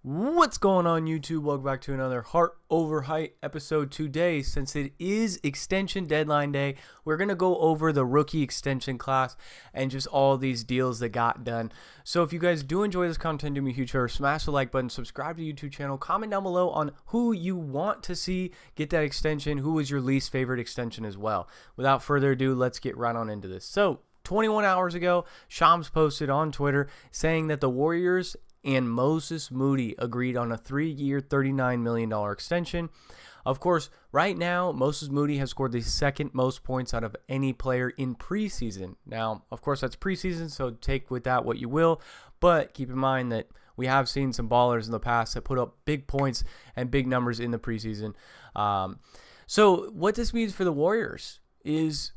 What's going on, YouTube? Welcome back to another Heart Over Height episode. Today, since it is extension deadline day, we're going to go over the rookie extension class and just all these deals that got done. So if you guys do enjoy this content, do me a huge favor, smash the like button, subscribe to the YouTube channel, comment down below on who you want to see get that extension, who was your least favorite extension as well. Without further ado, let's get right on into this. So 21 hours ago, Shams posted on Twitter saying that the Warriors and Moses Moody agreed on a 3-year, $39 million extension. Of course, right now, Moses Moody has scored the second most points out of any player in preseason. Now, of course, that's preseason, so take with that what you will, but keep in mind that we have seen some ballers in the past that put up big points and big numbers in the preseason. So what this means for the Warriors is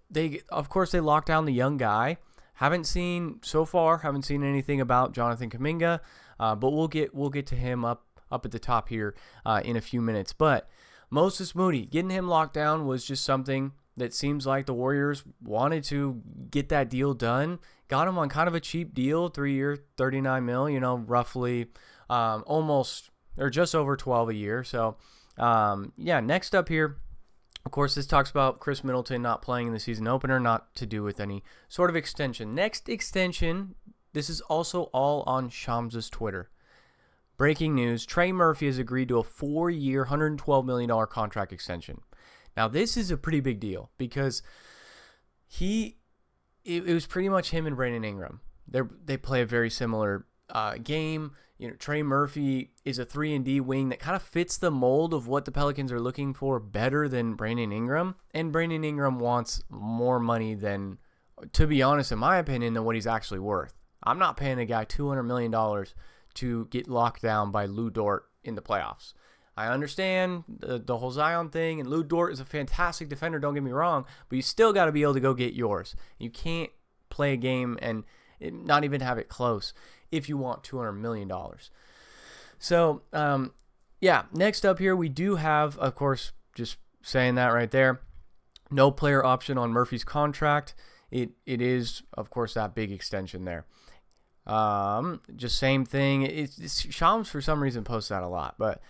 they locked down the young guy. Haven't seen anything about Jonathan Kuminga, but we'll get to him up at the top here in a few minutes. But Moses Moody, getting him locked down was just something that seems like the Warriors wanted to get that deal done. Got him on kind of a cheap deal, 3-year, $39 million, roughly almost or just over 12 a year. So next up here. Of course, this talks about Chris Middleton not playing in the season opener, not to do with any sort of extension. Next extension, this is also all on Shams' Twitter. Breaking news, Trey Murphy has agreed to a 4-year, $112 million contract extension. Now, this is a pretty big deal because it was pretty much him and Brandon Ingram. They play a very similar game. Trey Murphy is a 3-and-D wing that kind of fits the mold of what the Pelicans are looking for better than Brandon Ingram. And Brandon Ingram wants more money than, to be honest, in my opinion, than what he's actually worth. I'm not paying a guy $200 million to get locked down by Lou Dort in the playoffs. I understand the whole Zion thing, and Lou Dort is a fantastic defender, don't get me wrong, but you still got to be able to go get yours. You can't play a game and not even have it close if you want $200 million. So, next up here, we do have, of course, just saying that right there, no player option on Murphy's contract. It is, of course, that big extension there. Just same thing. It's Shams, for some reason, posts that a lot. But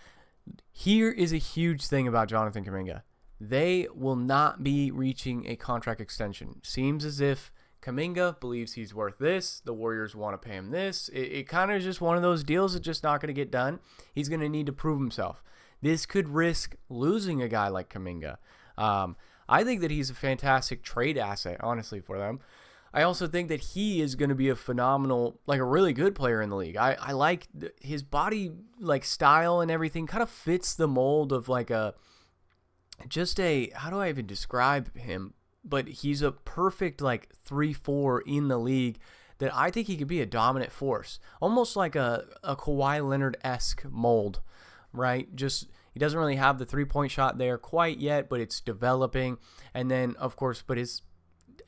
here is a huge thing about Jonathan Kuminga. They will not be reaching a contract extension. Seems as if Kuminga believes he's worth this. The Warriors want to pay him this. It kind of is just one of those deals that's just not going to get done. He's going to need to prove himself. This could risk losing a guy like Kuminga. I think that he's a fantastic trade asset, honestly, for them. I also think that he is going to be a phenomenal, a really good player in the league. I like his body, style and everything kind of fits the mold of how do I even describe him? But he's a perfect 3-4 in the league that I think he could be a dominant force. Almost like a Kawhi Leonard-esque mold, right? Just he doesn't really have the three-point shot there quite yet, but it's developing. And then, of course,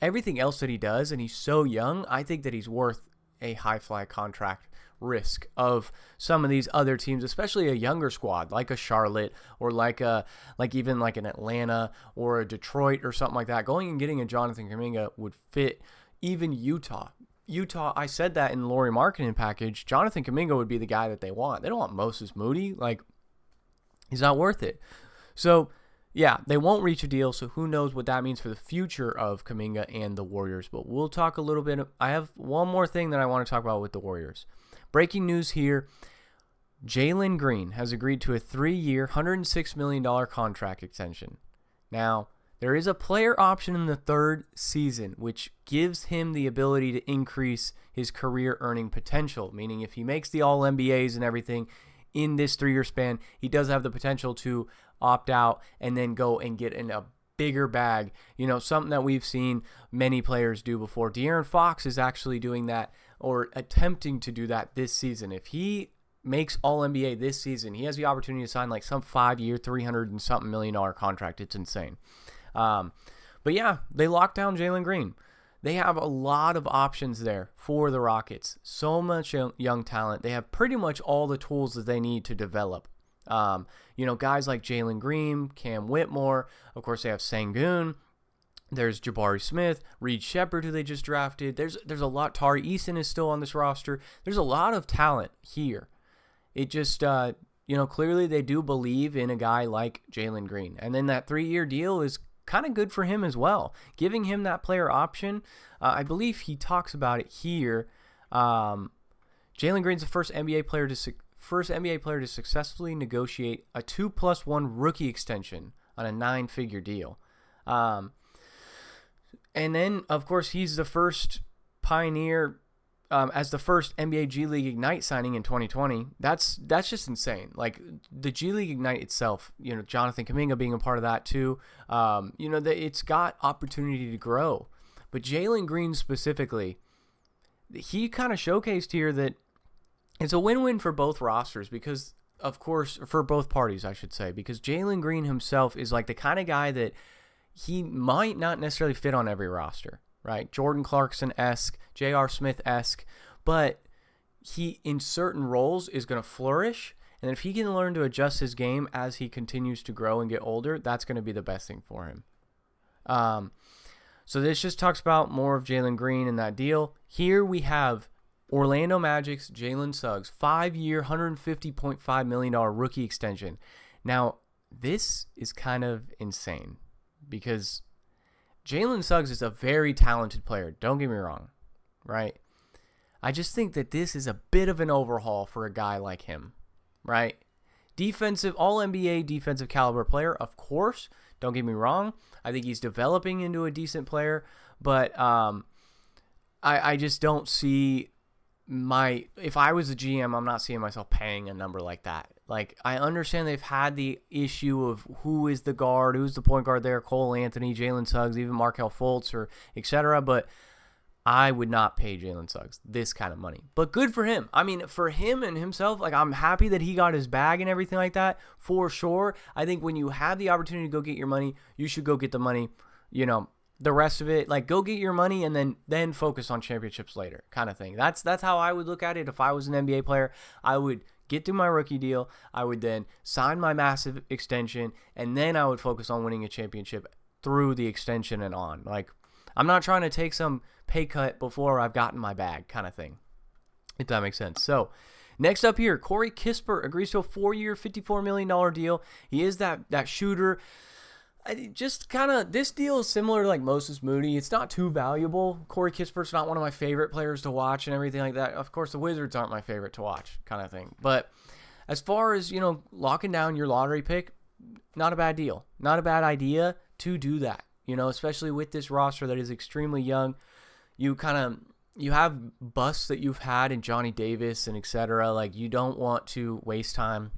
everything else that he does, and he's so young, I think that he's worth a high-fly contract risk of some of these other teams, especially a younger squad like a Charlotte or even an Atlanta or a Detroit or something like that. Going and getting a Jonathan Kuminga would fit even Utah. I said that in the Lauri Markkanen package. Jonathan Kuminga would be the guy that they want. They don't want Moses Moody. He's not worth it. So they won't reach a deal, so who knows what that means for the future of Kuminga and the Warriors. But we'll talk a little bit. I have one more thing that I want to talk about with the Warriors. Breaking news here, Jalen Green has agreed to a 3-year, $106 million contract extension. Now, there is a player option in the third season, which gives him the ability to increase his career earning potential, meaning if he makes the All-NBAs and everything in this 3-year span, he does have the potential to opt out and then go and get in a bigger bag, something that we've seen many players do before. De'Aaron Fox is actually doing that or attempting to do that this season. If he makes All-NBA this season, he has the opportunity to sign some 5-year, $300-and-something million contract. It's insane. They locked down Jalen Green. They have a lot of options there for the Rockets. So much young talent. They have pretty much all the tools that they need to develop. Guys like Jalen Green, Cam Whitmore, of course they have Sengun, There's Jabari Smith, Reed Shepherd, who they just drafted. There's a lot. Tari Eason is still on this roster. There's a lot of talent here. it just, clearly they do believe in a guy like Jalen Green. And then that 3-year deal is kind of good for him as well, giving him that player option. I believe he talks about it here. Jalen Green's the first NBA player to successfully negotiate a 2+1 rookie extension on a 9-figure deal. And then, of course, he's the first pioneer as the first NBA G League Ignite signing in 2020. That's just insane. Like, the G League Ignite itself, Jonathan Kuminga being a part of that too, it's got opportunity to grow. But Jalen Green specifically, he kind of showcased here that it's a win-win for both rosters because, of course, for both parties, I should say, because Jalen Green himself is like the kind of guy that he might not necessarily fit on every roster, right? Jordan Clarkson-esque, J.R. Smith-esque, but he, in certain roles, is going to flourish. And if he can learn to adjust his game as he continues to grow and get older, that's going to be the best thing for him. So this just talks about more of Jalen Green and that deal. Here we have Orlando Magic's Jalen Suggs, 5-year, $150.5 million rookie extension. Now, this is kind of insane because Jalen Suggs is a very talented player. Don't get me wrong, right? I just think that this is a bit of an overhaul for a guy like him, right? Defensive, all-NBA defensive caliber player, of course. Don't get me wrong. I think he's developing into a decent player, but I just don't see if I was a GM, I'm not seeing myself paying a number like that. Like, I understand they've had the issue of who is the guard, who's the point guard there, Cole Anthony, Jalen Suggs, even Markelle Fultz, or etc. But I would not pay Jalen Suggs this kind of money. But good for him. I mean, for him and himself, like, I'm happy that he got his bag and everything like that, for sure. I think when you have the opportunity to go get your money, you should go get the money. The rest of it, like, go get your money and then focus on championships later, kind of thing. That's how I would look at it. If I was an NBA player, I would get through my rookie deal. I would then sign my massive extension, and then I would focus on winning a championship through the extension and on. Like, I'm not trying to take some pay cut before I've gotten my bag, kind of thing, if that makes sense. So, next up here, Corey Kispert agrees to a 4-year, $54 million deal. He is that shooter. This deal is similar to like Moses Moody. It's not too valuable. Corey Kispert's not one of my favorite players to watch and everything like that. Of course, the Wizards aren't my favorite to watch, kind of thing. But as far as, locking down your lottery pick, not a bad deal. Not a bad idea to do that, especially with this roster that is extremely young. You have busts that you've had in Johnny Davis and etc. Like, you don't want to waste time.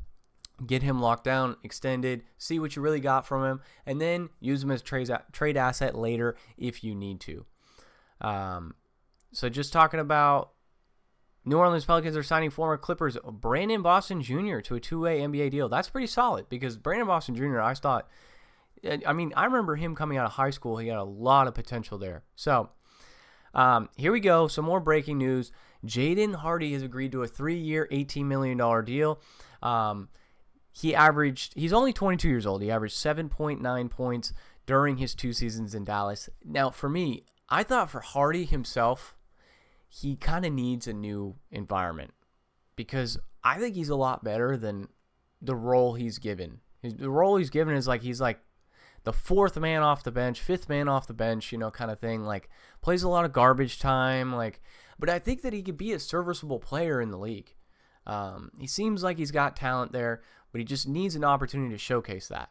Get him locked down, extended, see what you really got from him, and then use him as trade asset later if you need to. So just talking about New Orleans Pelicans are signing former Clippers Brandon Boston Jr. to a 2-way NBA deal. That's pretty solid because Brandon Boston Jr., I remember him coming out of high school. He had a lot of potential there. So here we go. Some more breaking news. Jaden Hardy has agreed to a 3-year, $18 million deal. He's only 22 years old. He averaged 7.9 points during his 2 seasons in Dallas. Now, for me, I thought for Hardy himself, he kind of needs a new environment because I think he's a lot better than the role he's given. The role he's given is he's like the 4th man off the bench, 5th man off the bench, kind of thing. Like, plays a lot of garbage time. But I think that he could be a serviceable player in the league. He seems like he's got talent there, but he just needs an opportunity to showcase that.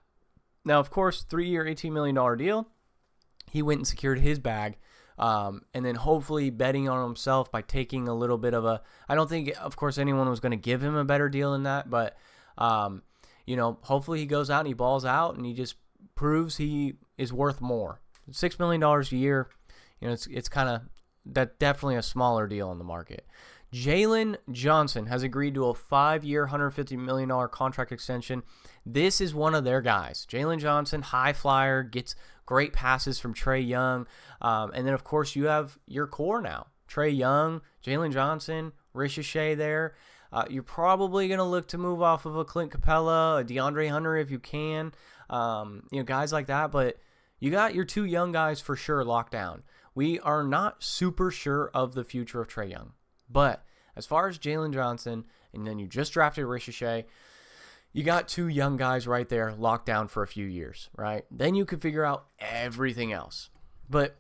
Now, of course, 3-year, $18 million deal. He went and secured his bag, and then hopefully betting on himself by taking a little bit of I don't think, of course, anyone was going to give him a better deal than that, but, hopefully he goes out and he balls out and he just proves he is worth more. $6 million a year, it's kind of, that's definitely a smaller deal on the market. Jalen Johnson has agreed to a 5-year, $150 million contract extension. This is one of their guys. Jalen Johnson, high flyer, gets great passes from Trae Young. And then, of course, you have your core now. Trae Young, Jalen Johnson, Ricochet there. You're probably going to look to move off of a Clint Capella, a DeAndre Hunter if you can. Guys like that. But you got your 2 young guys for sure locked down. We are not super sure of the future of Trae Young. But as far as Jalen Johnson, and then you just drafted Ricochet, you got 2 young guys right there locked down for a few years, right? Then you could figure out everything else. But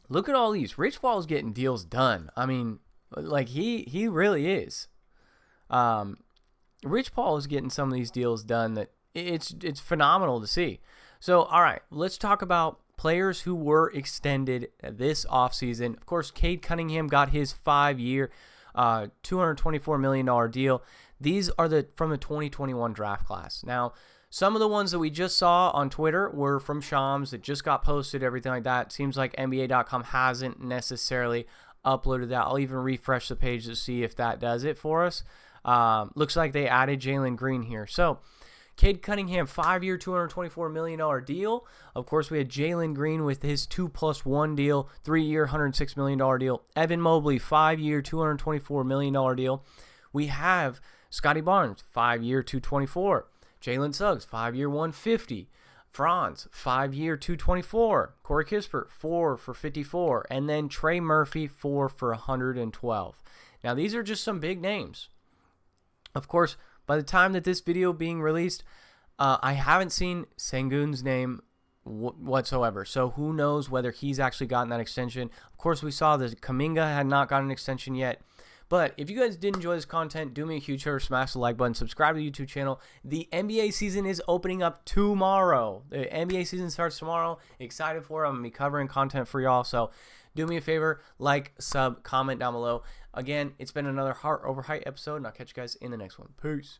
look at all these. Rich Paul's getting deals done. I mean, like he really is. Rich Paul is getting some of these deals done that it's phenomenal to see. So, all right, let's talk about players who were extended this offseason. Of course, Cade Cunningham got his 5-year, $224 million deal. These are from the 2021 draft class. Now, some of the ones that we just saw on Twitter were from Shams that just got posted, everything like that. Seems like NBA.com hasn't necessarily uploaded that. I'll even refresh the page to see if that does it for us. Looks like they added Jalen Green here. So, Cade Cunningham, 5-year, $224 million deal. Of course, we had Jalen Green with his 2+1 deal, 3-year, $106 million deal. Evan Mobley, 5-year, $224 million deal. We have Scotty Barnes, 5-year, $224. Jalen Suggs, 5-year, $150. Franz, 5-year, $224. Corey Kispert, 4 for $54. And then Trey Murphy, 4 for $112. Now, these are just some big names. Of course, by the time that this video being released, I haven't seen Sengun's name whatsoever. So who knows whether he's actually gotten that extension. Of course, we saw that Kuminga had not gotten an extension yet. But if you guys did enjoy this content, do me a huge favor, smash the like button, subscribe to the YouTube channel. The NBA season is opening up tomorrow. The NBA season starts tomorrow. Excited for it. I'm going to be covering content for y'all. So do me a favor, like, sub, comment down below. Again, it's been another Heart Over Height episode, and I'll catch you guys in the next one. Peace.